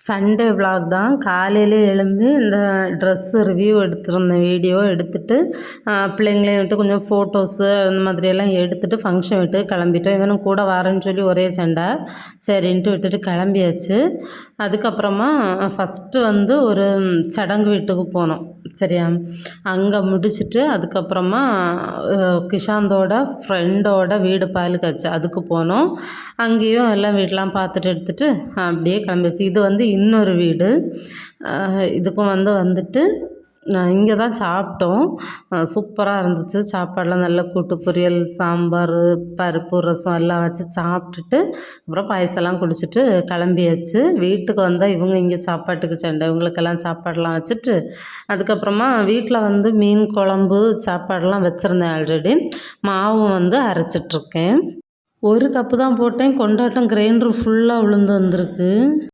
Sunday vlog தான். காலையில எழும்பி இந்த ட்ரெஸ்ஸு ரிவ்யூ எடுத்திருந்தேன். வீடியோ எடுத்துட்டு பிள்ளைங்களையும் விட்டு கொஞ்சம் ஃபோட்டோஸு அந்த மாதிரியெல்லாம் எடுத்துட்டு ஃபங்க்ஷன் விட்டு கிளம்பிட்டோம். இவனும் கூட வரேன்னு சொல்லி ஒரே சண்டை. சரின்ட்டு விட்டுட்டு கிளம்பியாச்சு. அதுக்கப்புறமா ஃபஸ்ட்டு வந்து ஒரு சடங்கு வீட்டுக்கு போனோம். சரியா, அங்கே முடிச்சுட்டு அதுக்கப்புறமா கிஷாந்தோட ஃப்ரெண்டோட வீடு பால் காய்ச்சி அதுக்கு போனோம். அங்கேயும் எல்லாம் வீடெலாம் பார்த்துட்டு எடுத்துகிட்டு அப்படியே கிளம்பியாச்சு. இது வந்து இன்னொரு வீடு. இதுக்கும் வந்துட்டு இங்கே தான் சாப்பிட்டோம். சூப்பராக இருந்துச்சு. சாப்பாடெலாம் நல்லா கூட்டு பொரியல், சாம்பார், பருப்பு, ரசம் எல்லாம் வச்சு சாப்பிட்டுட்டு அப்புறம் பாயசம்லாம் குடிச்சிட்டு கிளம்பியாச்சு. வீட்டுக்கு வந்தால் இவங்க இங்கே சாப்பாட்டுக்கு சண்டை. இவங்களுக்கெல்லாம் சாப்பாடெலாம் வச்சுட்டு அதுக்கப்புறமா வீட்டில் வந்து மீன் குழம்பு சாப்பாடெலாம் வச்சுருந்தேன். ஆல்ரெடி மாவும் வந்து அரைச்சிட்ருக்கேன். 1 கப்பு தான் போட்டேன். கொண்டாட்டம் கிரைண்டர் ஃபுல்லாக விழுந்து வந்திருக்கு.